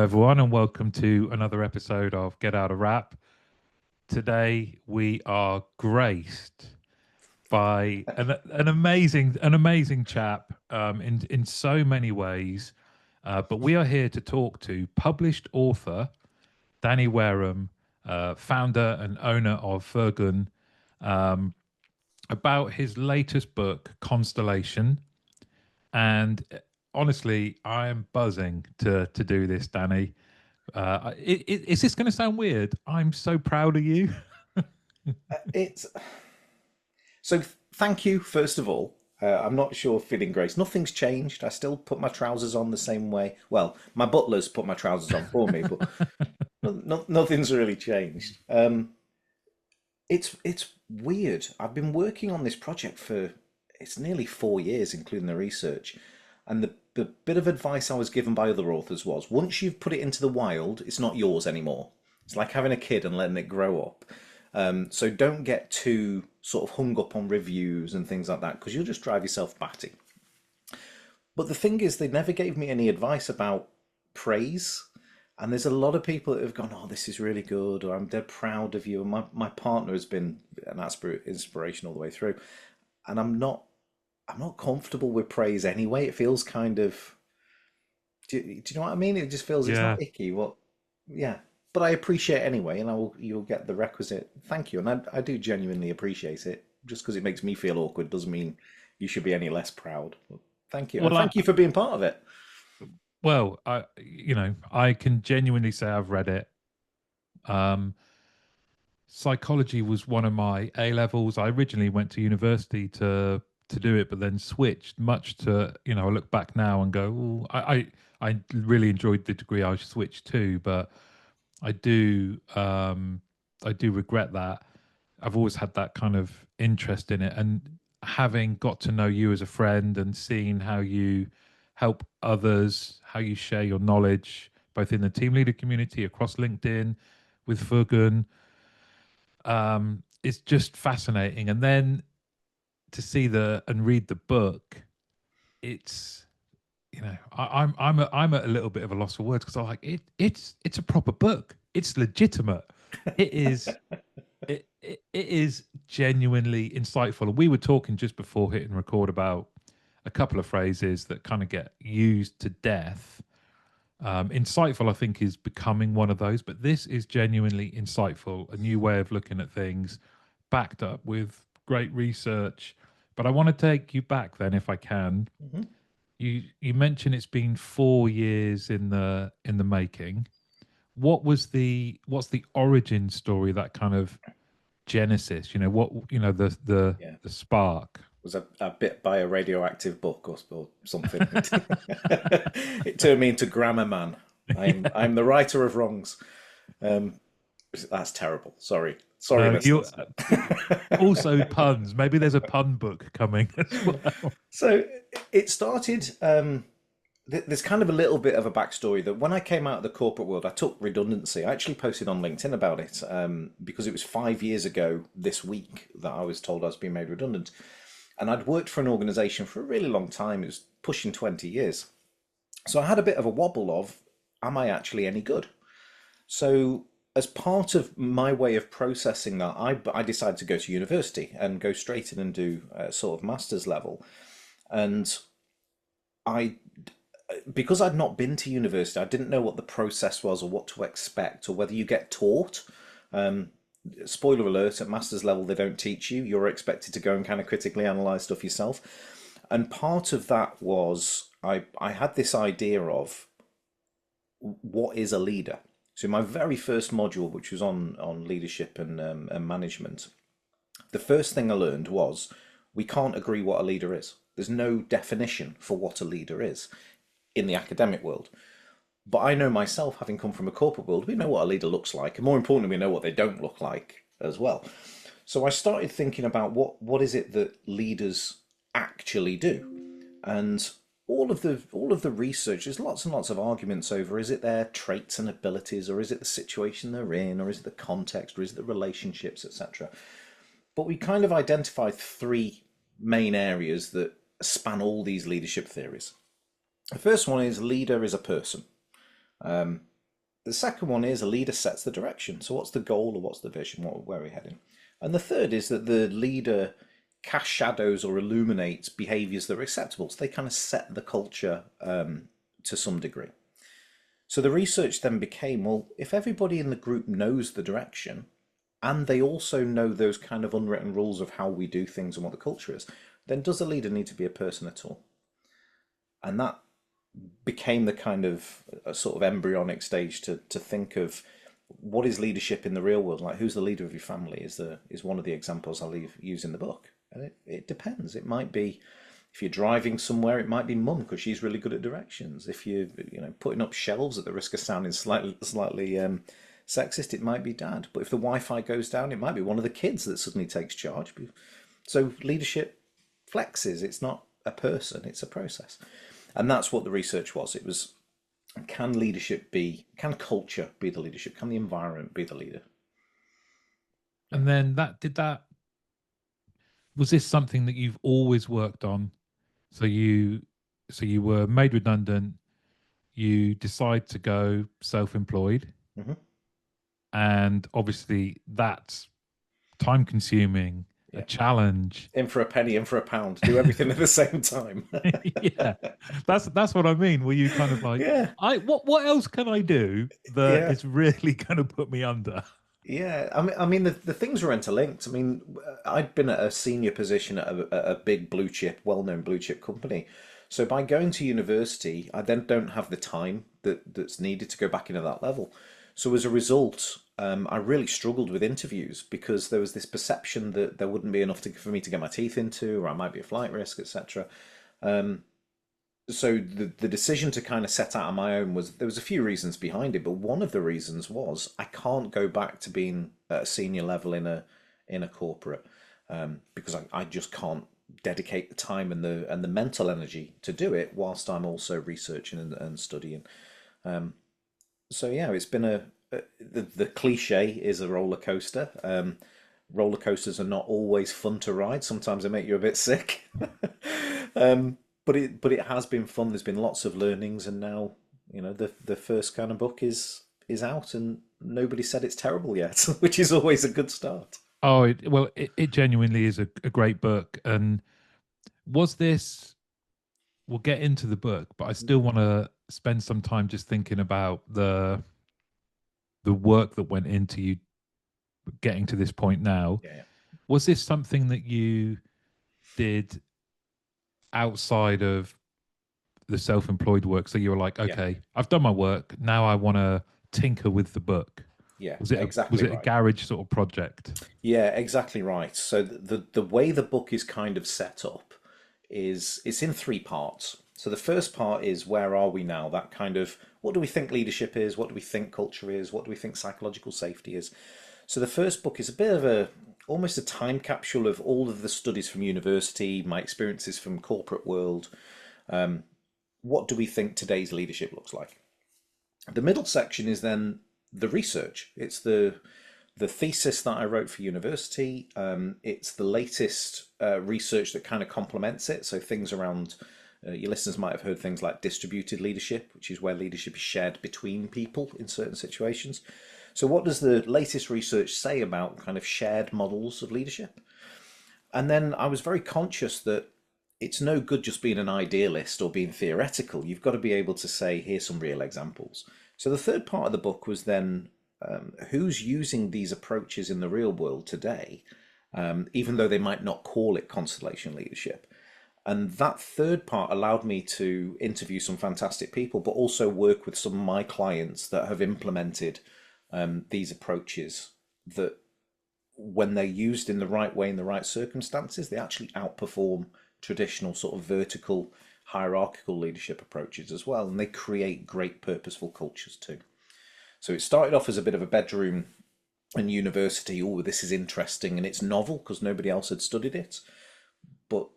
Hello, everyone, and welcome to another episode of Get Out of Rap. Today, we are graced by an amazing chap in so many ways. But we are here to talk to published author Danny Wareham, founder and owner of Firgun, um, about his latest book, Constellation. And honestly, I am buzzing to do this, Danny. Is this going to sound weird? I'm so proud of you. It's so. Thank you, first of all. I'm not sure fitting grace. Nothing's changed. I still put my trousers on the same way. Well, my butlers put my trousers on for me, but nothing's really changed. It's weird. I've been working on this project for it's nearly 4 years, including the research. And the bit of advice I was given by other authors was once you've put it into the wild, it's not yours anymore. It's like having a kid and letting it grow up. So don't get too sort of hung up on reviews and things like that because you'll just drive yourself batty. But the thing is, they never gave me any advice about praise. And there's a lot of people that have gone, oh, this is really good, or I'm dead proud of you. And my partner has been an inspiration all the way through. And I'm not comfortable with praise anyway. It feels kind of, do you know what I mean? It just feels it's Yeah. not icky. What, yeah. But I appreciate it anyway, and you'll get the requisite thank you. And I do genuinely appreciate it. Just because it makes me feel awkward doesn't mean you should be any less proud. But thank you, and Well, thank you for being part of it. I can genuinely say I've read it. Um, Psychology was one of my A levels. I originally went to university to do it, but then switched. Much to I look back now and go, "Ooh, I really enjoyed the degree I switched to," but I do I do regret that. I've always had that kind of interest in it, and having got to know you as a friend and seeing how you help others, how you share your knowledge, both in the team leader community across LinkedIn with Firgun, it's just fascinating. And then to see the and read the book, it's I'm at a little bit of a loss for words because I'm like it's a proper book. It's legitimate. It is it is genuinely insightful. And we were talking just before hitting record about a couple of phrases that kind of get used to death. Insightful, I think, is becoming one of those, but this is genuinely insightful, a new way of looking at things, backed up with great research. But I want to take you back then, if I can. Mhm. You mentioned it's been 4 years in the making. What's the origin story, that kind of genesis? Yeah, The spark. was a bit by a radioactive book or something. It turned me into grammar man. I'm the righter of wrongs. Um, that's terrible. Sorry, No, you listeners. also puns. Maybe there's a pun book coming as well. So it started. There's kind of a little bit of a backstory that when I came out of the corporate world, I took redundancy. I actually posted on LinkedIn about it because it was 5 years ago this week that I was told I was being made redundant. And I'd worked for an organization for a really long time. It was pushing 20 years. So I had a bit of a wobble of, am I actually any good? So as part of my way of processing that, I decided to go to university and go straight in and do a sort of master's level. And I because I'd not been to university, I didn't know what the process was or what to expect or whether you get taught. Um, Spoiler alert, at master's level, they don't teach you. You're expected to go and kind of critically analyze stuff yourself. And part of that was I had this idea of what is a leader. So in my very first module, which was on leadership and management, the first thing I learned was we can't agree what a leader is. There's no definition for what a leader is in the academic world. But I know myself, having come from a corporate world, we know what a leader looks like, and more importantly, we know what they don't look like as well. So I started thinking about what is it that leaders actually do, and all of the research. There's lots and lots of arguments over: is it their traits and abilities, or is it the situation they're in, or is it the context, or is it the relationships, etc. But we kind of identified three main areas that span all these leadership theories. The first one is leader is a person. The second one is a leader sets the direction. So what's the goal or what's the vision? Where are we heading? And the third is that the leader casts shadows or illuminates behaviors that are acceptable. So they kind of set the culture to some degree. So the research then became, well, if everybody in the group knows the direction and they also know those kind of unwritten rules of how we do things and what the culture is, then does the leader need to be a person at all? And that became the kind of a sort of embryonic stage to think of what is leadership in the real world. Like, who's the leader of your family is one of the examples I'll use in the book. And it depends. It might be, if you're driving somewhere, it might be mum because she's really good at directions. If you're putting up shelves, at the risk of sounding slightly sexist, it might be dad. But if the Wi-Fi goes down, it might be one of the kids that suddenly takes charge. So leadership flexes. It's not a person, it's a process. And that's what the research was. It was, can culture be the leadership? Can the environment be the leader? Yeah. And then was this something that you've always worked on? So you were made redundant, you decide to go self-employed, Hmm. and obviously that's time consuming, a Yeah. challenge. In for a penny, in for a pound. Do everything at the same time. Yeah. That's what I mean. Were you kind of like, Yeah. what else can I do that Yeah. is really gonna put me under? Yeah, I mean, the things were interlinked. I mean, I'd been at a senior position at a big blue chip, well-known blue chip company. So by going to university, I then don't have the time that's needed to go back into that level. So as a result, I really struggled with interviews because there was this perception that there wouldn't be enough for me to get my teeth into, or I might be a flight risk, etc. So the decision to kind of set out on my own was, there was a few reasons behind it, but one of the reasons was I can't go back to being at a senior level in a corporate, because I just can't dedicate the time and the mental energy to do it whilst I'm also researching and studying. So yeah, it's been the cliche is a roller coaster. Roller coasters are not always fun to ride. Sometimes they make you a bit sick. But it has been fun. There's been lots of learnings, and now the first kind of book is out, and nobody said it's terrible yet, which is always a good start. Oh, it genuinely is a great book. And was this? We'll get into the book, but I still want to spend some time just thinking about the work that went into you getting to this point now. Yeah, Was this something that you did outside of the self-employed work? So you were like, yeah, okay, I've done my work. Now I want to tinker with the book. yeah, Was exactly it a right. garage sort of project? Yeah, exactly right. So the way the book is kind of set up is it's in three parts. So the first part is, where are we now? That kind of, what do we think leadership is? What do we think culture is? What do we think psychological safety is? So the first book is a bit of almost a time capsule of all of the studies from university, my experiences from corporate world. What do we think today's leadership looks like? The middle section is then the research. It's the thesis that I wrote for university. It's the latest research that kind of complements it. So things around, your listeners might have heard things like distributed leadership, which is where leadership is shared between people in certain situations. So what does the latest research say about kind of shared models of leadership? And then I was very conscious that it's no good just being an idealist or being theoretical. You've got to be able to say, here's some real examples. So the third part of the book was then, who's using these approaches in the real world today, even though they might not call it constellation leadership. And that third part allowed me to interview some fantastic people, but also work with some of my clients that have implemented these approaches that, when they're used in the right way in the right circumstances, they actually outperform traditional sort of vertical hierarchical leadership approaches as well. And they create great purposeful cultures too. So it started off as a bit of a bedroom and university. Oh, this is interesting and it's novel because nobody else had studied it. But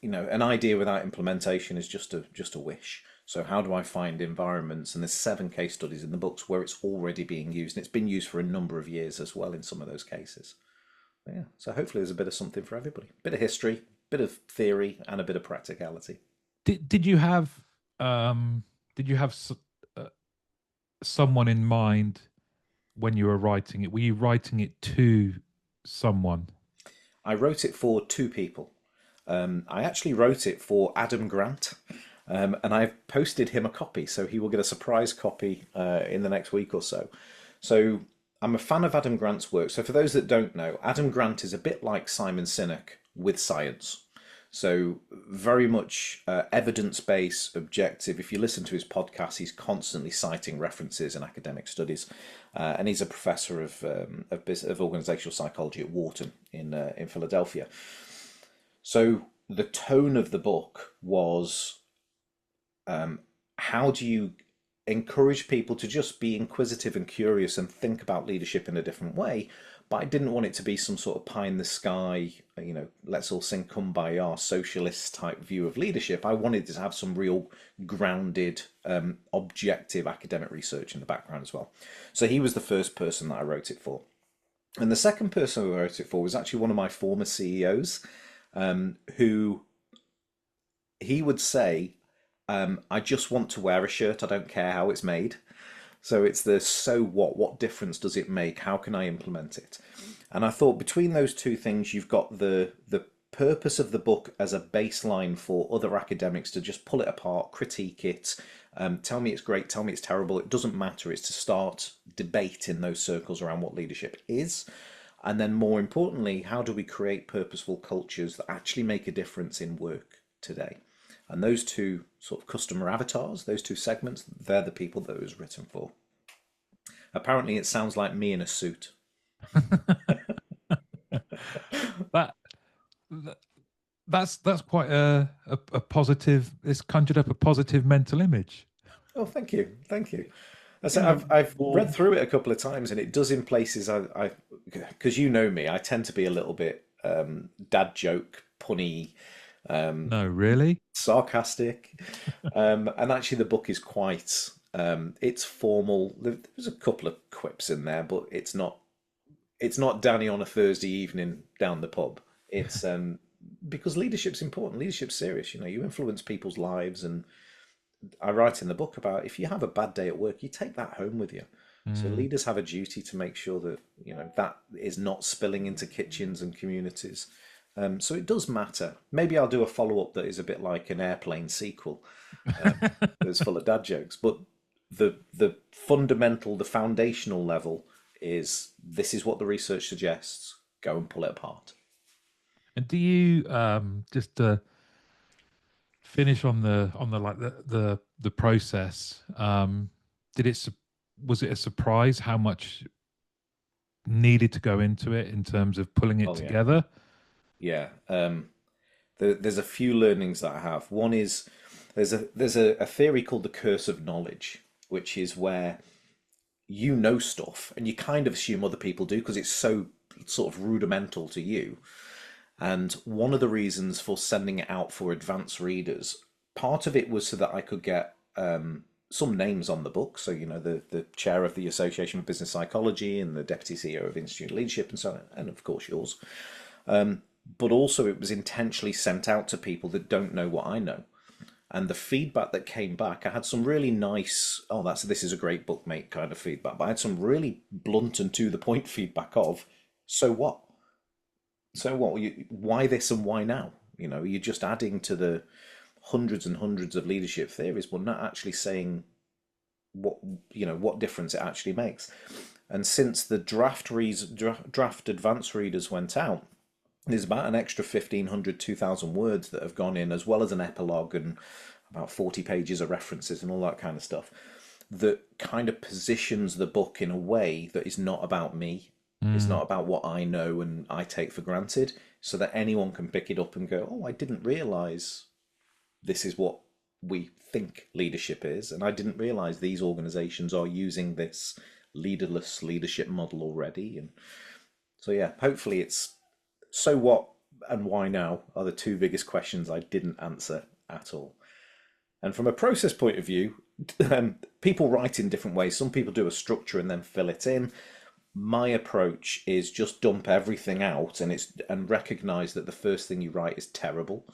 an idea without implementation is just a wish. So how do I find environments? And there's 7 case studies in the books where it's already being used, and it's been used for a number of years as well in some of those cases. But yeah, so hopefully there's a bit of something for everybody. Bit of history, bit of theory, and a bit of practicality. Did you have um did you have someone in mind when you were writing it? Were you writing it to someone? I wrote it for two people. I actually wrote it for Adam Grant, and I've posted him a copy, so he will get a surprise copy in the next week or so. So I'm a fan of Adam Grant's work. So for those that don't know, Adam Grant is a bit like Simon Sinek with science. So very much evidence-based, objective. If you listen to his podcast, he's constantly citing references in academic studies, and he's a professor of organisational psychology at Wharton in Philadelphia. So the tone of the book was, how do you encourage people to just be inquisitive and curious and think about leadership in a different way? But I didn't want it to be some sort of pie in the sky, let's all sing Kumbaya socialist type view of leadership. I wanted to have some real grounded, objective academic research in the background as well. So he was the first person that I wrote it for. And the second person I wrote it for was actually one of my former CEOs, who he would say, I just want to wear a shirt. I don't care how it's made. So it's the so what? What difference does it make? How can I implement it? And I thought between those two things, you've got the purpose of the book as a baseline for other academics to just pull it apart, critique it, tell me it's great, tell me it's terrible. It doesn't matter. It's to start debate in those circles around what leadership is. And then more importantly, how do we create purposeful cultures that actually make a difference in work today? And those two sort of customer avatars, those two segments, they're the people that it was written for. Apparently, it sounds like me in a suit. that, that that's quite a positive. It's conjured up a positive mental image. Oh, thank you, thank you. I You said know, I've read warm. through it a couple of times, and it does in places because you know me, I tend to be a little bit dad joke, punny, No, really. sarcastic, and actually the book is quite it's formal. There's a couple of quips in there, but it's not Danny on a Thursday evening down the pub. It's because leadership's important. Leadership's serious. You influence people's lives, and I write in the book about if you have a bad day at work, you take that home with you. So Mm. leaders have a duty to make sure that that is not spilling into kitchens and communities. So it does matter. Maybe I'll do a follow up that is a bit like an Airplane sequel that's full of dad jokes. But the fundamental, the foundational level is this is what the research suggests. Go and pull it apart. And do you just finish on the like the process? Did it was it a surprise how much needed to go into it in terms of pulling it Oh yeah, together? yeah. There's a few learnings that I have. One is there's a theory called the curse of knowledge, which is where you know stuff and you kind of assume other people do because it's so sort of rudimental to you. And one of the reasons for sending it out for advanced readers, part of it was so that I could get some names on the book. So, the chair of the Association of Business Psychology and the deputy CEO of Institute Leadership and so on, and of course yours. But also, it was intentionally sent out to people that don't know what I know. And the feedback that came back, I had some really nice, oh, this is a great book, mate, kind of feedback. But I had some really blunt and to the point feedback of, so what? So what? Why this and why now? You're just adding to the hundreds and hundreds of leadership theories, but not actually saying what difference it actually makes. And since the draft advanced readers went out, there's about an extra 1,500, 2,000 words that have gone in, as well as an epilogue and about 40 pages of references and all that kind of stuff, that kind of positions the book in a way that is not about me. It's Mm. not about what I know and I take for granted, so that anyone can pick it up and go, oh, I didn't realize this is what we think leadership is. And I didn't realize these organizations are using this leaderless leadership model already. And so, yeah, hopefully it's so what and why now are the two biggest questions I didn't answer at all. And from a process point of view, people write in different ways. Some people do a structure and then fill it in. My approach is just dump everything out and recognize that the first thing you write is terrible,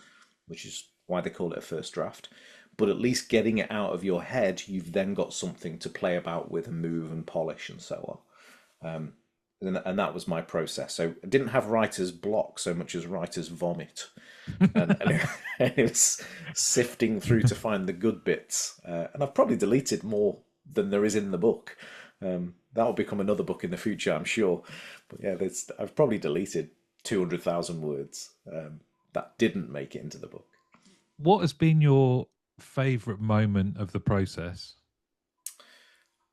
which is why they call it a first draft. but at least getting it out of your head, you've then got something to play about with and move and polish and so on. And that was my process. So I didn't have writer's block so much as writer's vomit, and it was sifting through to find the good bits. And I've probably deleted more than there is in the book. That will become another book in the future, I'm sure. But yeah, I've probably deleted 200,000 words that didn't make it into the book. What has been your favorite moment of the process?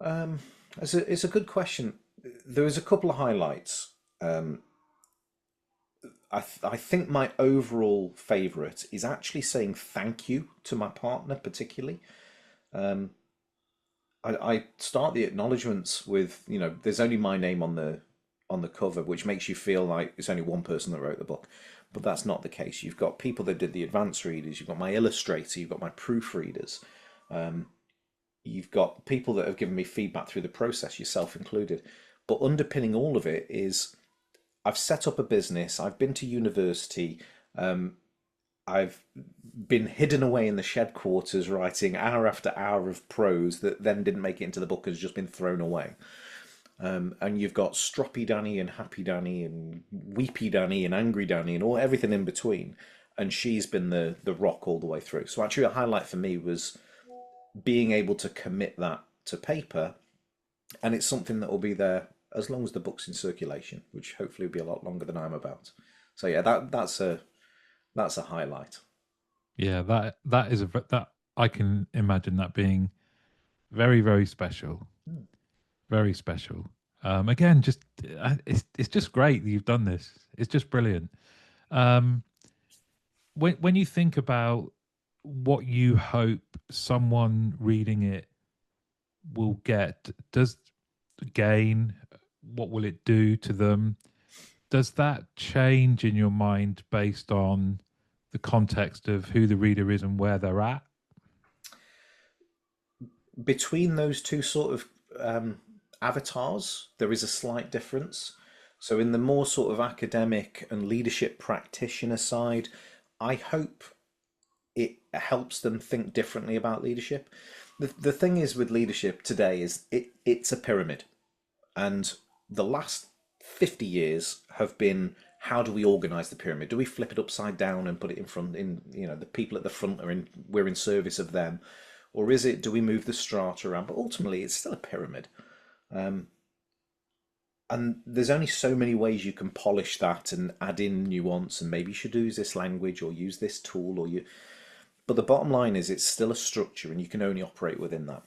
Um, it's a good question. There was a couple of highlights. Um, I think my overall favorite is actually saying thank you to my partner, particularly. Um, I start the acknowledgements with, there's only my name on the cover, which makes you feel like it's only one person that wrote the book. But that's not the case. You've got people that did the advanced readers, you've got my illustrator, you've got my proofreaders, um, you've got people that have given me feedback through the process, yourself included. But underpinning all of it is I've set up a business, I've been to university, um, I've been hidden away in the shed quarters writing hour after hour of prose that then didn't make it into the book, has just been thrown away. And you've got stroppy Danny and happy Danny and weepy Danny and angry Danny and all everything in between. And she's been the rock all the way through. So actually, a highlight for me was being able to commit that to paper, and it's something that will be there as long as the book's in circulation, which hopefully will be a lot longer than I'm about. So yeah, that's a highlight. Yeah, that is that I can imagine that being very, very special. Hmm. Very special. Again, just it's just great that you've done this. It's just brilliant. Um, when you think about what you hope someone reading it will get, does gain, what will it do to them? Does that change in your mind based on the context of who the reader is and where they're at? Between those two sort of avatars, there is a slight difference. So, in the more sort of academic and leadership practitioner side, I hope it helps them think differently about leadership. The thing is with leadership today is it's a pyramid, and the last 50 years have been, how do we organize the pyramid? Do we flip it upside down and put it in front, in, the people at the front are in, we're in service of them, or is it, do we move the strata around? But ultimately it's still a pyramid. Um, and there's only so many ways you can polish that and add in nuance, and maybe you should use this language or use this tool, but the bottom line is it's still a structure and you can only operate within that.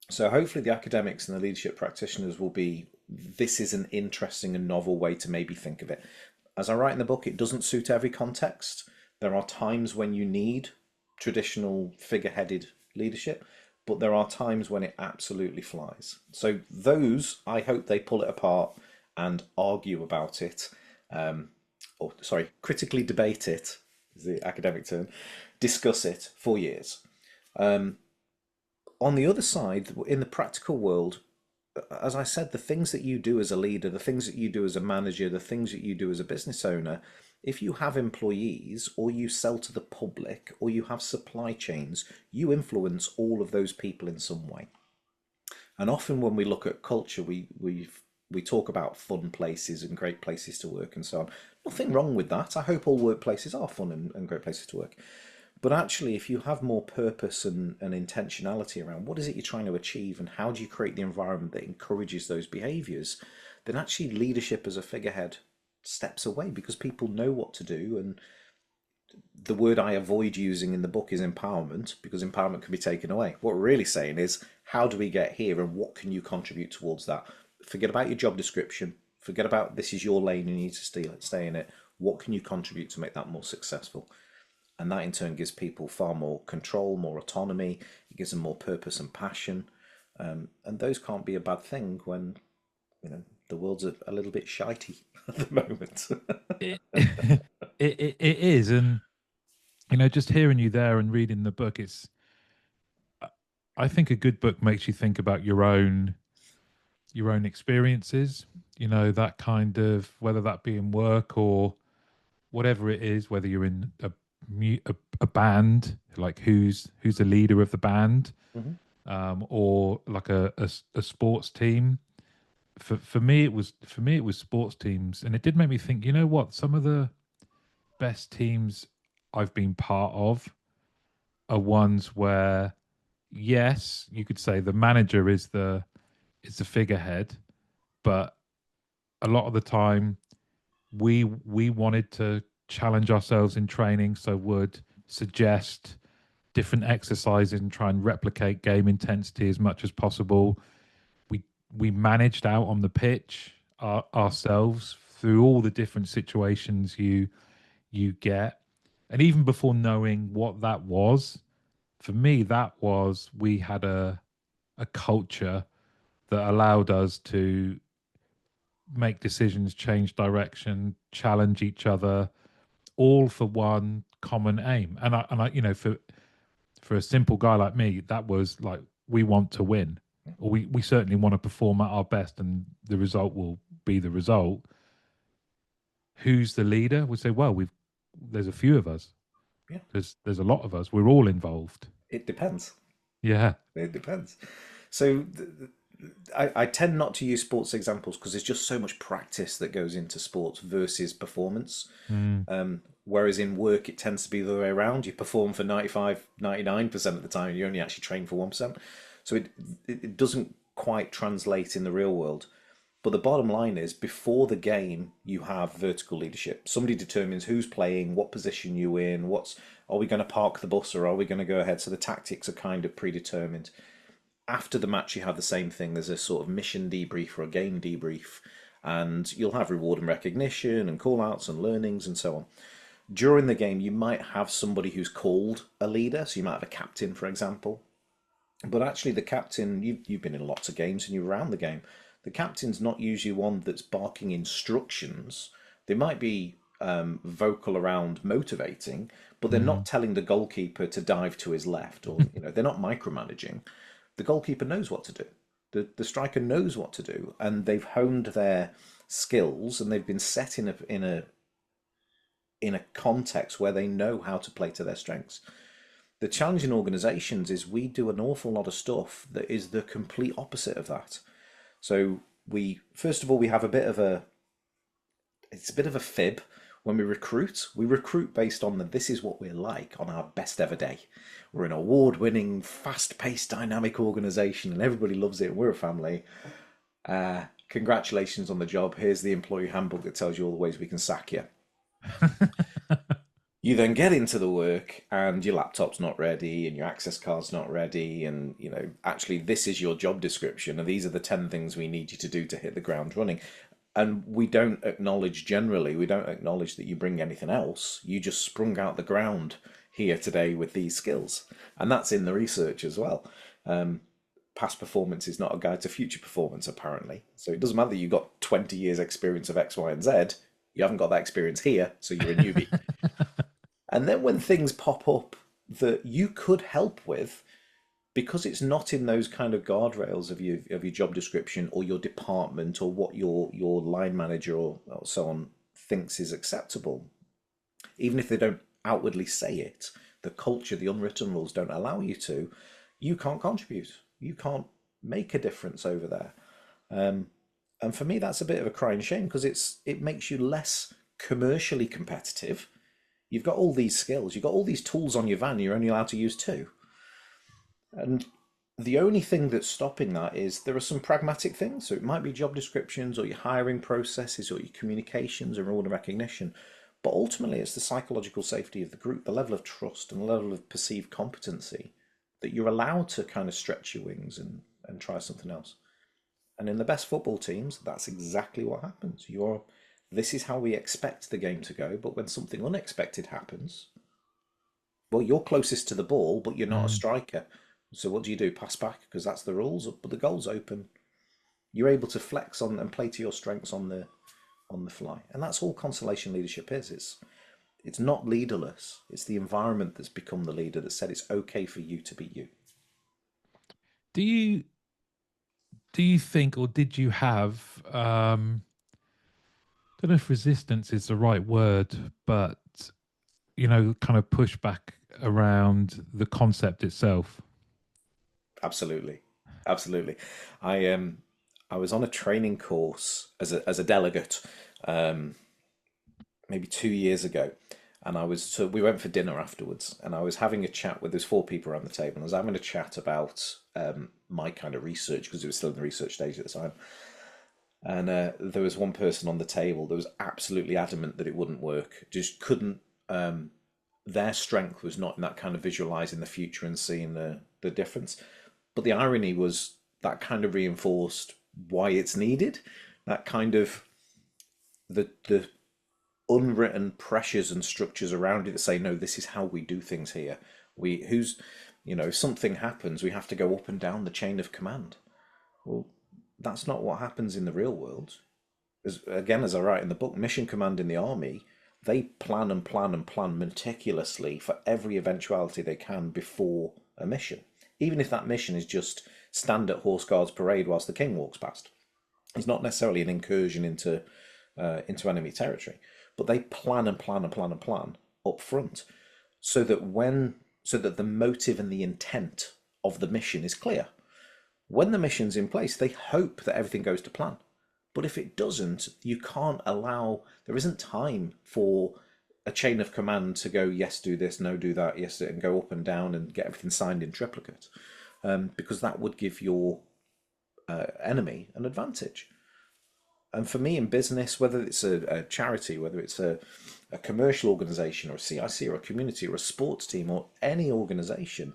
So hopefully the academics and the leadership practitioners will be, this is an interesting and novel way to maybe think of it. As I write in the book, it doesn't suit every context. There are times when you need traditional figure-headed leadership, but there are times when it absolutely flies. So those, I hope they pull it apart and argue about it, or sorry, critically debate it, is the academic term, discuss it for years. Um, on the other side, in the practical world, as I said, the things that you do as a leader, the things that you do as a manager, the things that you do as a business owner, if you have employees or you sell to the public or you have supply chains, you influence all of those people in some way. And often when we look at culture, we talk about fun places and great places to work and so on. Nothing wrong with that. I hope all workplaces are fun and great places to work. But actually, if you have more purpose and intentionality around what is it you're trying to achieve and how do you create the environment that encourages those behaviors, then actually leadership as a figurehead steps away because people know what to do. And the word I avoid using in the book is empowerment, because empowerment can be taken away. What we're really saying is, how do we get here and what can you contribute towards that? Forget about your job description. Forget about this is your lane and you need to stay in it. What can you contribute to make that more successful? And that in turn gives people far more control, more autonomy. It gives them more purpose and passion, and those can't be a bad thing when the world's a little bit shitey at the moment. It, it is, and just hearing you there and reading the book, I think a good book makes you think about your own experiences. That kind of, whether that be in work or whatever it is, whether you're in a a band, like who's the leader of the band, Hmm. or like a sports team. For me it was sports teams, and it did make me think. You know what? Some of the best teams I've been part of are ones where, yes, you could say the manager is the figurehead, but a lot of the time we wanted to challenge ourselves in training, so would suggest different exercises and try and replicate game intensity as much as possible. We we managed out on the pitch ourselves through all the different situations you get, and even before knowing what that was, for me that was we had a culture that allowed us to make decisions, change direction, challenge each other, all for one common aim. And I, for a simple guy like me, that was like we want to win, or we certainly want to perform at our best, and the result will be the result. Who's the leader? We say, well, there's a few of us. Yeah, There's a lot of us. We're all involved. it depends. Yeah. It depends. So I tend not to use sports examples because there's just so much practice that goes into sports versus performance. Mm, Whereas in work, it tends to be the other way around. You perform for 95, 99% of the time, you only actually train for 1%. So it doesn't quite translate in the real world. But the bottom line is, before the game, you have vertical leadership. Somebody determines who's playing, what position you in, are we going to park the bus or are we going to go ahead? So the tactics are kind of predetermined. After the match, you have the same thing. There's a sort of mission debrief or a game debrief, and you'll have reward and recognition and call outs and learnings and so on. During the game, you might have somebody who's called a leader. So you might have a captain, for example. But actually, the captain, you've been in lots of games and you're around the game. The captain's not usually one that's barking instructions. They might be vocal around motivating, but they're not mm, telling the goalkeeper to dive to his left, or they're not micromanaging. The goalkeeper knows what to do. The striker knows what to do, and they've honed their skills, and they've been set in a context where they know how to play to their strengths. The challenge in organisations is we do an awful lot of stuff that is the complete opposite of that. So we first of all we have a bit of a fib when we recruit. We recruit based on this is what we're like on our best ever day. We're an award-winning, fast-paced, dynamic organisation, and everybody loves it. We're a family. Congratulations on the job. Here's the employee handbook that tells you all the ways we can sack you. You then get into the work and your laptop's not ready and your access card's not ready, and actually this is your job description and these are the 10 things we need you to do to hit the ground running. And we don't acknowledge, generally we don't acknowledge that you bring anything else. You just sprung out the ground here today with these skills, and that's in the research as well. Past performance is not a guide to future performance, apparently. So it doesn't matter that you've got 20 years experience of X, Y, and Z. You haven't got that experience here, so you're a newbie. And then when things pop up that you could help with, because it's not in those kind of guardrails of your job description or your department or what your line manager or so on thinks is acceptable, even if they don't outwardly say it, the culture, the unwritten rules don't allow you can't contribute. You can't make a difference over there. And for me, that's a bit of a crying shame because it makes you less commercially competitive. You've got all these skills, you've got all these tools on your van, you're only allowed to use two. And the only thing that's stopping that is there are some pragmatic things. So it might be job descriptions or your hiring processes or your communications and reward and recognition. But ultimately, it's the psychological safety of the group, the level of trust and the level of perceived competency that you're allowed to kind of stretch your wings and try something else. And in the best football teams, that's exactly what happens. This is how we expect the game to go, but when something unexpected happens, well, you're closest to the ball, but you're not a mm. striker. So what do? Pass back because that's the rules. But the goal's open. You're able to flex on and play to your strengths on the fly, and that's all Constellation leadership is. It's not leaderless. It's the environment that's become the leader that said it's okay for you to be you. Do you do you think, or did you have? I don't know if resistance is the right word, but kind of pushback around the concept itself. Absolutely, absolutely. I was on a training course as a delegate, um, maybe 2 years ago, and we went for dinner afterwards, and I was having a chat with there's four people around the table, and I was having a chat about my kind of research because it was still in the research stage at the time, and there was one person on the table that was absolutely adamant that it wouldn't work, just couldn't. Their strength was not in that kind of visualizing the future and seeing the difference. But the irony was that kind of reinforced why it's needed. That kind of the unwritten pressures and structures around it that say, no, this is how we do things here. If something happens, we have to go up and down the chain of command. Well, that's not what happens in the real world. As I write in the book, mission command in the army, they plan and plan and plan meticulously for every eventuality they can before a mission. Even if that mission is just stand at Horse Guards Parade whilst the king walks past. It's not necessarily an incursion into enemy territory, but they plan and plan and plan and plan up front, so that the motive and the intent of the mission is clear. When the mission's in place, they hope that everything goes to plan. But if it doesn't, there isn't time for a chain of command to go, yes, do this, no, do that, yes, and go up and down and get everything signed in triplicate, because that would give your enemy an advantage. And for me in business, whether it's a charity, whether it's a commercial organization or a CIC or a community or a sports team or any organization,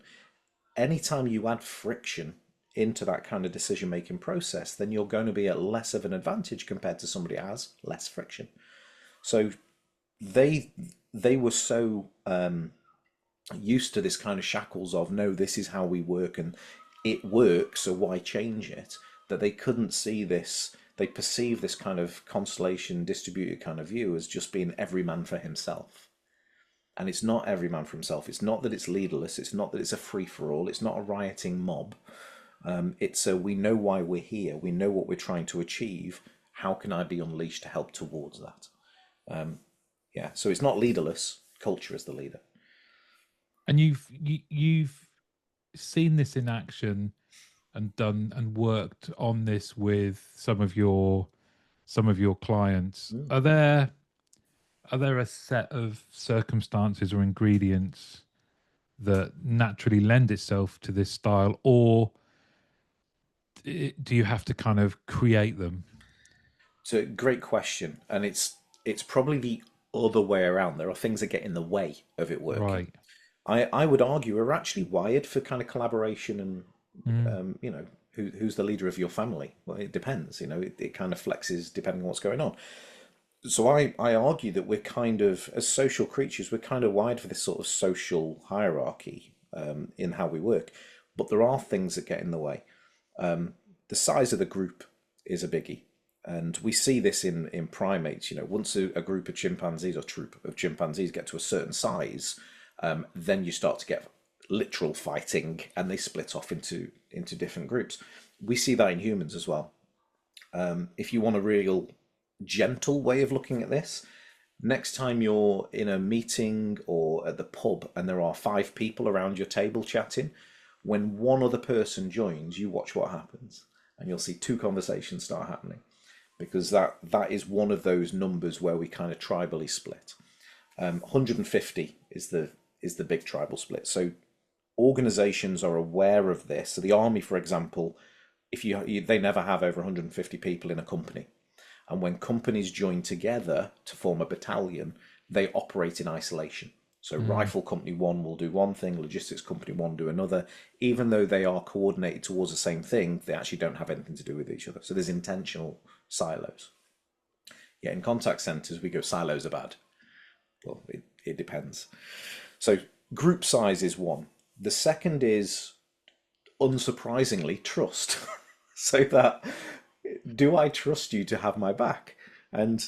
anytime you add friction into that kind of decision making process, then you're going to be at less of an advantage compared to somebody who has less friction. So they were so used to this kind of shackles of, no, this is how we work and it works, so why change it, that they couldn't see this. They perceive this kind of constellation distributed kind of view as just being every man for himself. And it's not every man for himself. It's not that it's leaderless. It's not that it's a free-for-all. It's not a rioting mob. We know why we're here. We know what we're trying to achieve. How can I be unleashed to help towards that? So it's not leaderless. Culture is the leader. And you've seen this in action and done and worked on this with some of your clients. Are there a set of circumstances or ingredients that naturally lend itself to this style, or do you have to kind of create them? So great question, and it's probably the other way around. There are things that get in the way of it working. Right. I would argue we're actually wired for kind of collaboration and Mm. who's the leader of your family. Well, it depends. It kind of flexes depending on what's going on. So I argue that we're kind of, as social creatures, we're kind of wired for this sort of social hierarchy in how we work. But there are things that get in the way. The size of the group is a biggie. And we see this in primates. Once a group of chimpanzees or troop of chimpanzees get to a certain size, then you start to get literal fighting, and they split off into different groups. We see that in humans as well. If you want a real gentle way of looking at this, next time you're in a meeting or at the pub and there are 5 people around your table chatting, when one other person joins, you watch what happens, and you'll see 2 conversations start happening, because that is one of those numbers where we kind of tribally split. 150 is the big tribal split. So organizations are aware of this. So the army, for example, they never have over 150 people in a company. And when companies join together to form a battalion, they operate in isolation. So Rifle Company 1 will do one thing, Logistics Company 1 do another. Even though they are coordinated towards the same thing, they actually don't have anything to do with each other. So there's intentional silos. Yeah, in contact centers, we go silos are bad. Well, it depends. So group size is one. The second is, unsurprisingly, trust. So that, do I trust you to have my back? And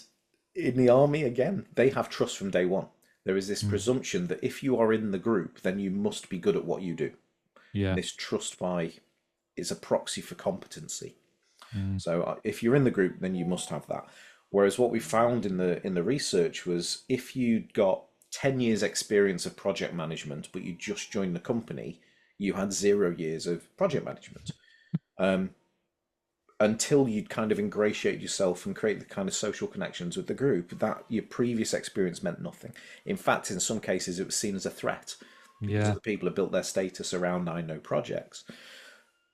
in the army, again, they have trust from day one. There is this presumption that if you are in the group, then you must be good at what you do. Yeah. And this trust is a proxy for competency. Mm. So if you're in the group, then you must have that. Whereas what we found in the research was, if you'd got 10 years experience of project management, but you just joined the company, you had 0 years of project management. Um, until you'd kind of ingratiate yourself and create the kind of social connections with the group, that your previous experience meant nothing. In fact, in some cases, it was seen as a threat because Yeah. other people have built their status around I know projects.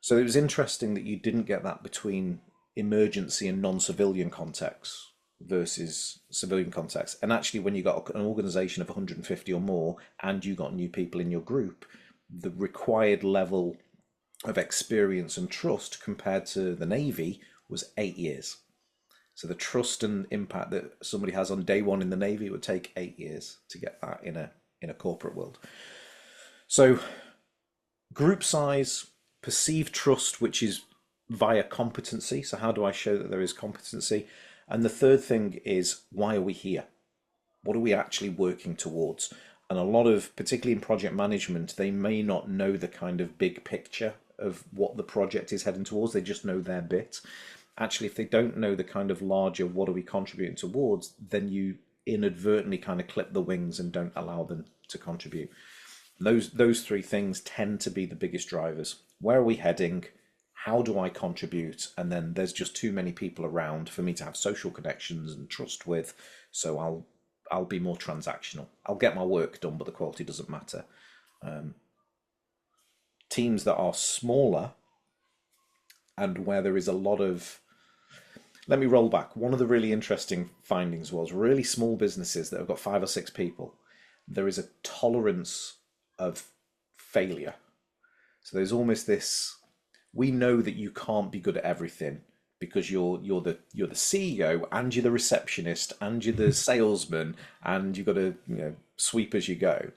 So it was interesting that you didn't get that between emergency and non-civilian contexts versus civilian context. And actually, when you got an organization of 150 or more and you got new people in your group, the required level of experience and trust compared to the Navy was 8 years. So the trust and impact that somebody has on day one in the Navy would take 8 years to get that in a corporate world. So group size, perceived trust, which is via competency. So how do I show that there is competency? And the third thing is, why are we here? What are we actually working towards? And a lot of, particularly in project management, they may not know the kind of big picture of what the project is heading towards. They just know their bit. Actually, if they don't know the kind of larger what are we contributing towards, then you inadvertently kind of clip the wings and don't allow them to contribute. Those three things tend to be the biggest drivers. Where are we heading? How do I contribute? And then there's just too many people around for me to have social connections and trust with. So I'll be more transactional. I'll get my work done, but the quality doesn't matter. Teams that are smaller and where there is a lot of, let me roll back. One of the really interesting findings was really small businesses that have got 5 or 6 people. There is a tolerance of failure. So there's almost this, we know that you can't be good at everything because you're the CEO and you're the receptionist and you're the salesman and you've got to sweep as you go.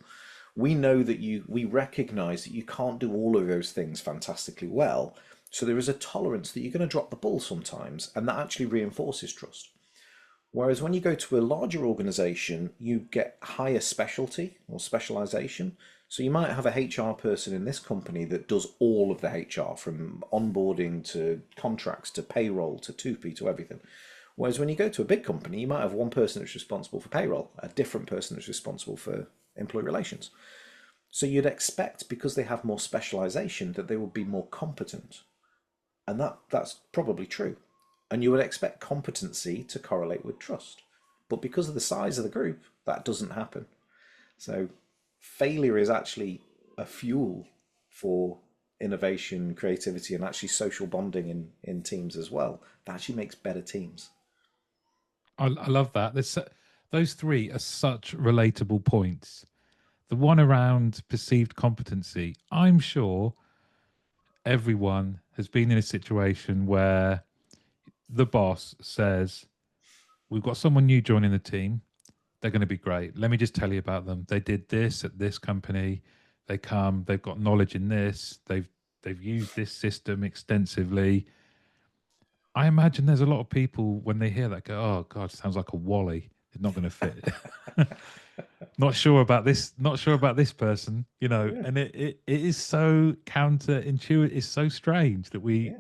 We know that we recognize that you can't do all of those things fantastically well. So there is a tolerance that you're going to drop the ball sometimes, and that actually reinforces trust. Whereas when you go to a larger organization, you get higher specialty or specialization. So you might have a HR person in this company that does all of the HR, from onboarding to contracts to payroll to 2P to everything. Whereas when you go to a big company, you might have one person that's responsible for payroll, a different person that's responsible for employee relations. So you'd expect, because they have more specialization, that they would be more competent. And that's probably true. And you would expect competency to correlate with trust. But because of the size of the group, that doesn't happen. So failure is actually a fuel for innovation, creativity, and actually social bonding in teams as well. That actually makes better teams. I love that. Those three are such relatable points. The one around perceived competency, I'm sure everyone has been in a situation where the boss says, we've got someone new joining the team. They're going to be great. Let me just tell you about them. They did this at this company. They've got knowledge in this. They've used this system extensively. I imagine there's a lot of people when they hear that go, "Oh God, sounds like a Wally. It's not going to fit." Not sure about this. Not sure about this person. Yeah, And it is so counterintuitive. It's so strange that yeah.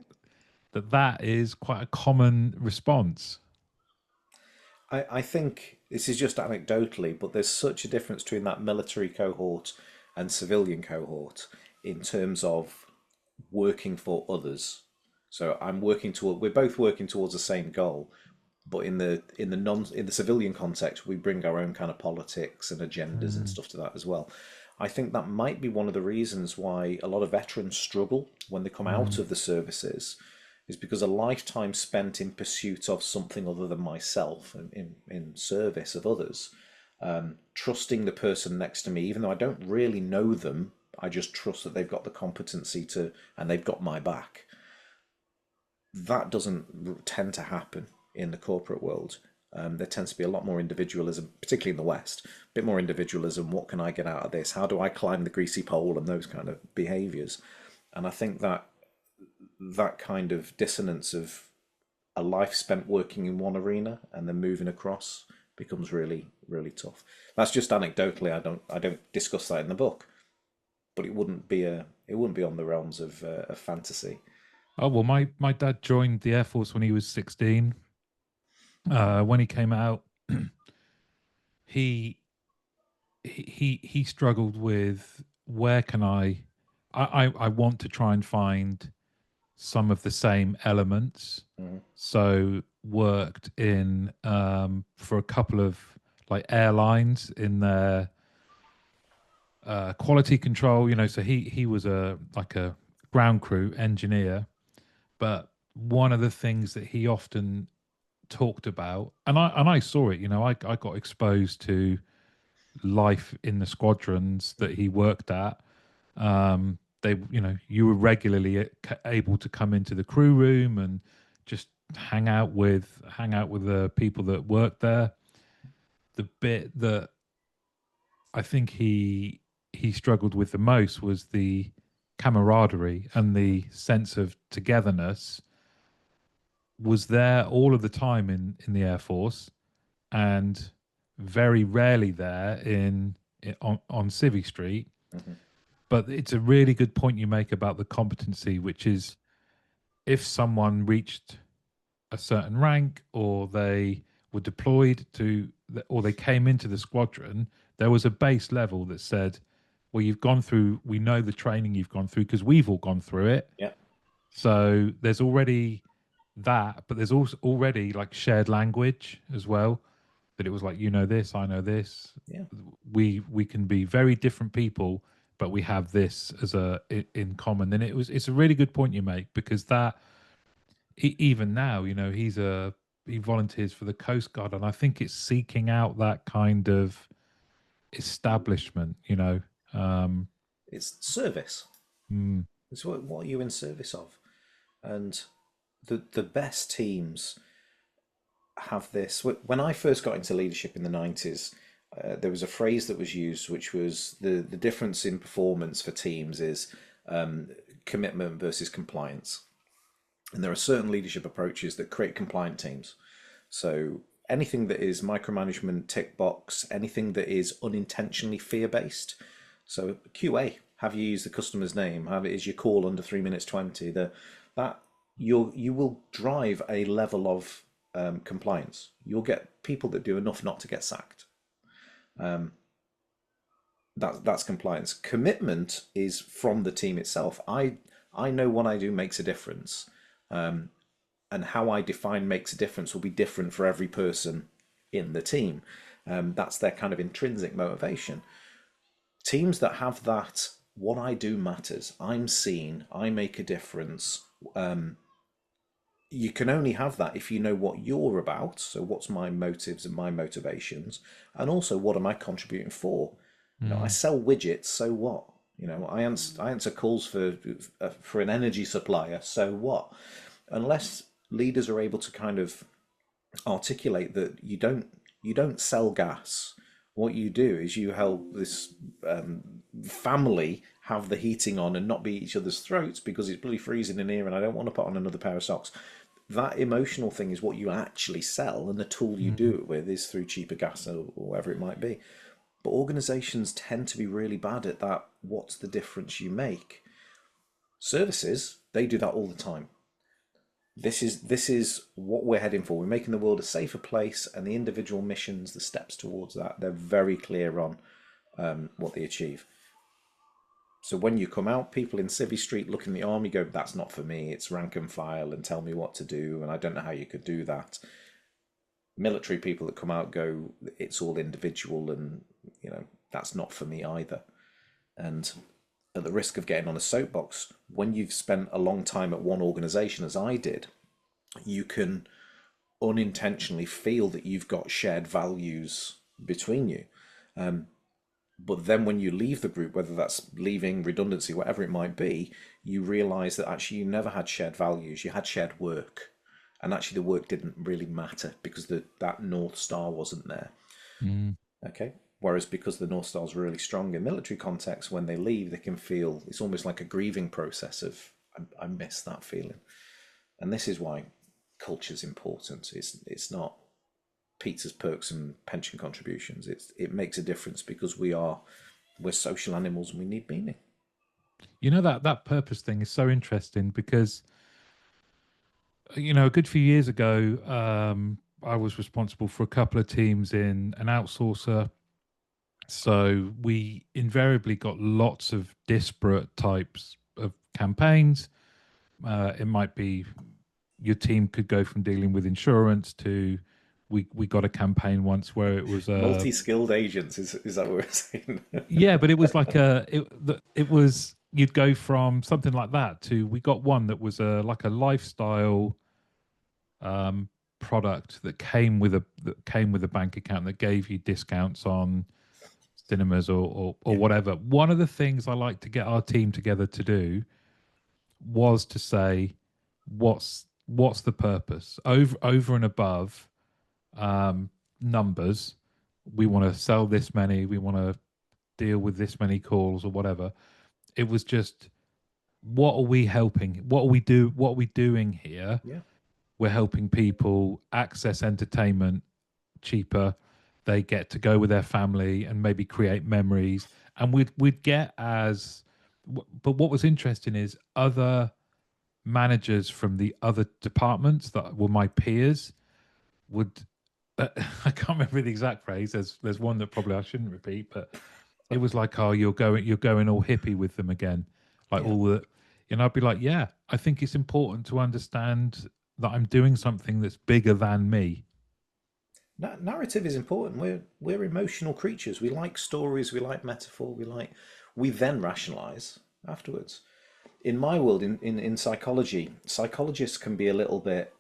that is quite a common response. I think this is just anecdotally, but there's such a difference between that military cohort and civilian cohort in terms of working for others. So we're both working towards the same goal, but in the civilian context, we bring our own kind of politics and agendas and Mm, stuff to that as well. I think that might be one of the reasons why a lot of veterans struggle when they come out mm, of the services, is because a lifetime spent in pursuit of something other than myself, in service of others, trusting the person next to me, even though I don't really know them, I just trust that they've got the competency to, and they've got my back. That doesn't tend to happen in the corporate world. There tends to be a lot more individualism, particularly in the West. A bit more individualism. What can I get out of this? How do I climb the greasy pole? And those kind of behaviors. And I think that kind of dissonance of a life spent working in one arena and then moving across becomes really, really tough. That's just anecdotally. I don't discuss that in the book, but it wouldn't be on the realms of fantasy. Oh well, my dad joined the Air Force when he was 16. When he came out, he he struggled with where can I want to try and find some of the same elements. Mhm. So worked in for a couple of like airlines in their quality control. So he was a like a ground crew engineer, but one of the things that he often talked about, and I saw it. I got exposed to life in the squadrons that he worked at. You were regularly able to come into the crew room and just hang out with the people that worked there. The bit that I think he struggled with the most was the camaraderie and the sense of togetherness was there all of the time in the Air Force and very rarely there on Civvy Street. Mhm. But it's a really good point you make about the competency, which is if someone reached a certain rank or they were deployed or they came into the squadron, there was a base level that said, well, we know the training you've gone through because we've all gone through it. Yeah. So there's already that, but there's also already like shared language as well. That it was like, this, I know this. Yeah. We can be very different people, but we have this as in common. And it's a really good point you make because that even now, he volunteers for the Coast Guard, and I think it's seeking out that kind of establishment. Um, It's service. mm, It's what are you in service of? And the best teams have this. When I first got into leadership in the 90s, there was a phrase that was used, which was the difference in performance for teams is commitment versus compliance. And there are certain leadership approaches that create compliant teams. So anything that is micromanagement, tick box, anything that is unintentionally fear based. So QA, have you used the customer's name? Have it is your call under 3 minutes 20? That you will drive a level of compliance. You'll get people that do enough not to get sacked. That's compliance. Commitment is from the team itself. I know what I do makes a difference, and how I define makes a difference will be different for every person in the team. That's their kind of intrinsic motivation. Teams that have that, what I do matters. I'm seen. I make a difference. You can only have that if you know what you're about. So, what's my motives and my motivations, and also what am I contributing for? I mm, sell widgets. So what? I answer calls for an energy supplier. So what? Unless leaders are able to kind of articulate that you don't sell gas. What you do is you help this family have the heating on and not be each other's throats because it's bloody freezing in here and I don't want to put on another pair of socks. That emotional thing is what you actually sell, and the tool you do mm. it with is through cheaper gas or whatever it might be. But organizations tend to be really bad at that. What's the difference you make? Services, they do that all the time. This is what we're heading for. We're making the world a safer place, and the individual missions, the steps towards that, they're very clear on what they achieve. So when you come out, people in Civvy Street look in the army, go, "That's not for me. It's rank and file, and tell me what to do." And I don't know how you could do that. Military people that come out go, "It's all individual, and that's not for me either." And at the risk of getting on a soapbox, when you've spent a long time at one organization, as I did, you can unintentionally feel that you've got shared values between you. But then when you leave the group, whether that's leaving, redundancy, whatever it might be, you realize that actually you never had shared values, you had shared work. And actually the work didn't really matter because that North Star wasn't there. Mm. Okay. Whereas because the North Star is really strong in military context, when they leave, they can feel it's almost like a grieving process of I miss that feeling. And this is why culture is important. It's not pizzas, perks, and pension contributions. It makes a difference because we're social animals and we need meaning. That purpose thing is so interesting because a good few years ago, I was responsible for a couple of teams in an outsourcer So we invariably got lots of disparate types of campaigns. It might be your team could go from dealing with insurance to we got a campaign once where it was Multi-skilled agents, is that what we're saying? yeah, but it was like it was you'd go from something like that to we got one that was a like a lifestyle um product that came with a bank account that gave you discounts on cinemas or Yeah, whatever. One of the things I like to get our team together to do was to say what's the purpose over and above um numbers. We want to sell this many, we want to deal with this many calls or whatever. It was just what are we helping? What are we doing here? yeah, We're helping people access entertainment cheaper. They get to go with their family and maybe create memories. And we'd get as but what was interesting is other managers from the other departments that were my peers would I can't remember the exact phrase. There's one that probably I shouldn't repeat, but it was like, oh, you're going all hippie with them again, like yeah. all the, and I'd be like, yeah, I think it's important to understand that I'm doing something that's bigger than me. Narrative is important. We're emotional creatures. We like stories. We like metaphor. We then rationalize afterwards. In my world, in psychology, psychologists can be a little bit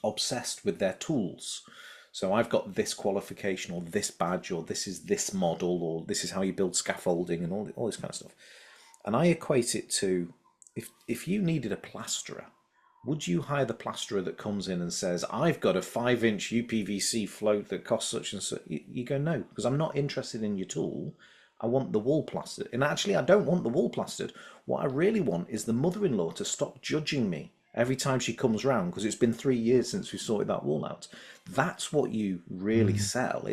obsessed with their tools. So I've got this qualification or this badge or this is this model or this is how you build scaffolding and all this kind of stuff. And I equate it to if you needed a plasterer, would you hire the plasterer that comes in and says, I've got a 5-inch UPVC float that costs such and such? You go, no, because I'm not interested in your tool. I want the wall plastered. And actually, I don't want the wall plastered. What I really want is the mother-in-law to stop judging me every time she comes round because it's been 3 years since we sorted that wall out. That's what you really Mm, sell.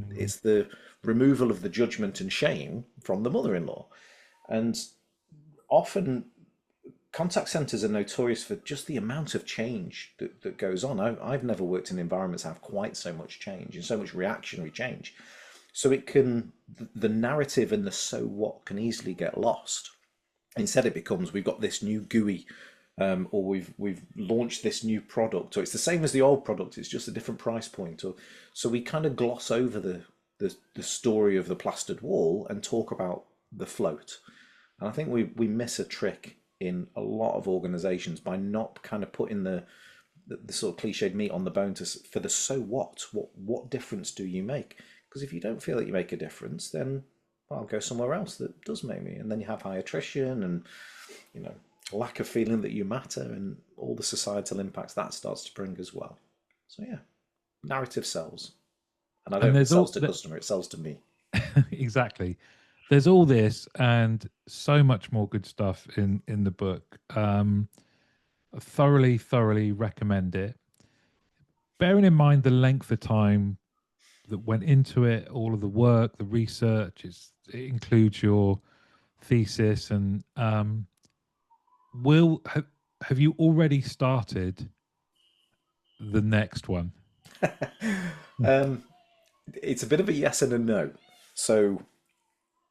mm, It's the removal of the judgment and shame from the mother-in-law. And often contact centers are notorious for just the amount of change that goes on. I've never worked in environments that have quite so much change and so much reactionary change. So it can, the narrative and the so what can easily get lost. Instead, it becomes we've got this new GUI, or we've launched this new product, or it's the same as the old product. It's just a different price point. Or so we kind of gloss over the story of the plastered wall and talk about the float. And I think we miss a trick in a lot of organizations by not kind of putting the sort of cliched meat on the bone for the so what difference do you make? Because if you don't feel that you make a difference, then well, I'll go somewhere else that does make me, and then you have high attrition and you know lack of feeling that you matter and all the societal impacts that starts to bring as well. So yeah, narrative sells, and I don't and think it there's sells all to customer; it sells to me. exactly. There's all this and so much more good stuff in the book. I thoroughly recommend it. Bearing in mind the length of time that went into it, all of the work, the research, it includes your thesis and will have you already started the next one? Um, it's a bit of a yes and a no. So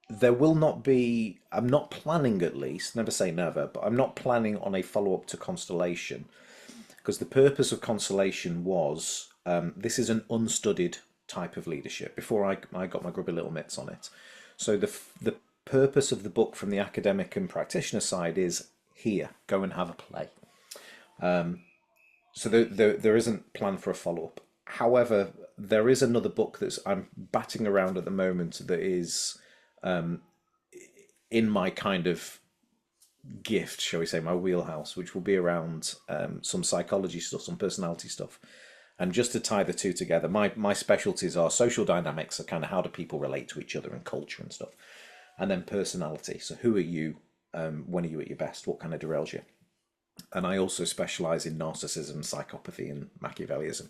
there will not be, I'm not planning at least, never say never, but I'm not planning on a follow up to Constellation because the purpose of Constellation was this is an unstudied type of leadership before I got my grubby little mitts on it. So the purpose of the book from the academic and practitioner side is here, go and have a play. So there isn't plan for a follow up. However, there is another book that's I'm batting around at the moment that is in my kind of gift, shall we say, my wheelhouse, which will be around some psychology stuff, some personality stuff. And just to tie the two together, my specialties are social dynamics, so kind of how do people relate to each other and culture and stuff. And then personality, so who are you when are you at your best? What kind of derails you? And I also specialize in narcissism, psychopathy, and Machiavellism.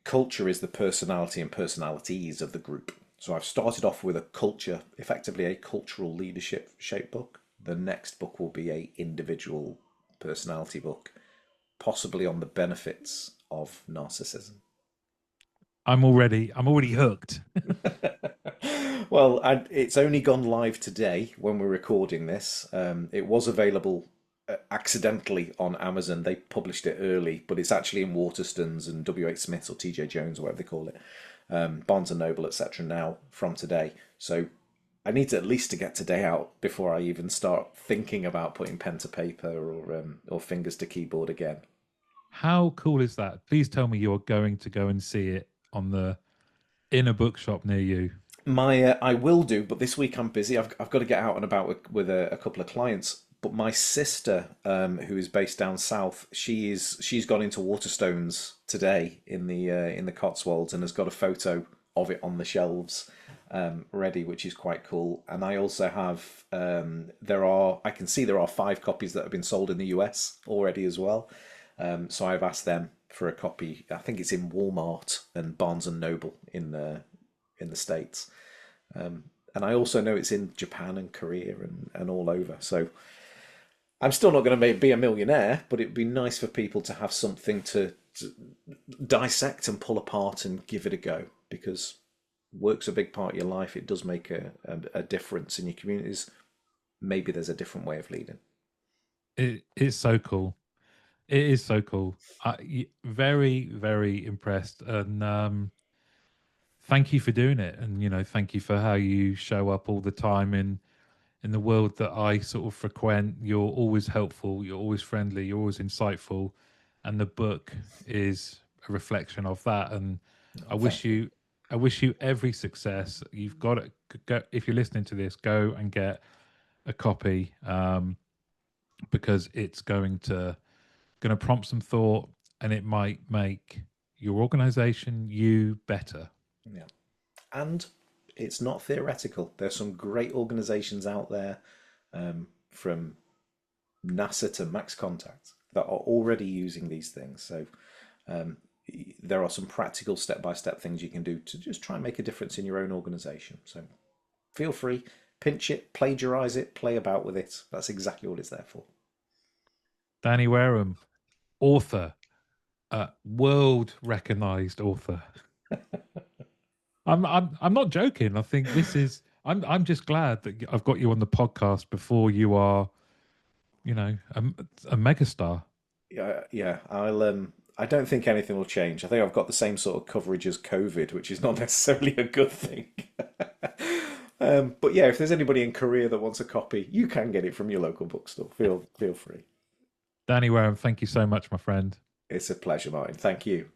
Culture is the personality and personalities of the group. So I've started off with a culture, effectively a cultural leadership shape book. The next book will be a individual personality book, possibly on the benefits of narcissism. I'm already hooked. Well, it's only gone live today when we're recording this. It was available accidentally on Amazon. They published it early, but it's actually in Waterstones and WH Smith's or TJ Jones, or whatever they call it, Barnes and Noble, etc. now from today. So I need to at least to get today out before I even start thinking about putting pen to paper or fingers to keyboard again. How cool is that? Please tell me you're going to go and see it on the in a bookshop near you. My I will do, but this week I'm busy. I've got to get out and about with a couple of clients. But my sister, who is based down south, she's gone into Waterstones today in the Cotswolds and has got a photo of it on the shelves, ready, which is quite cool. And I also have I can see there are 5 copies that have been sold in the US already as well. So I've asked them for a copy. I think it's in Walmart and Barnes and Noble in the States. And I also know it's in Japan and Korea and all over. So I'm still not going to be a millionaire, but it'd be nice for people to have something to dissect and pull apart and give it a go, because work's a big part of your life. It does make a difference in your communities. Maybe there's a different way of leading. It is so cool. It is so cool. Very, very impressed, and thank you for doing it. And thank you for how you show up all the time in the world that I sort of frequent. You're always helpful. You're always friendly. You're always insightful, and the book is a reflection of that. And I Oh, wish thank you. you, I wish you every success. You've got to go, if you're listening to this, go and get a copy, because it's going to prompt some thought, and it might make your organization, you, better. Yeah. And it's not theoretical. There's some great organizations out there, from NASA to Max Contact, that are already using these things. So um, there are some practical step-by-step things you can do to just try and make a difference in your own organization. So feel free, pinch it, plagiarize it, play about with it. That's exactly what it's there for. Danny Wareham, author, world recognized author. I'm not joking. I think this is. I'm just glad that I've got you on the podcast before you are, a megastar. Yeah, yeah. I don't think anything will change. I think I've got the same sort of coverage as COVID, which is not necessarily a good thing. But yeah, if there's anybody in Korea that wants a copy, you can get it from your local bookstore. Feel free. Danny Wareham, thank you so much, my friend. It's a pleasure, Martin. Thank you.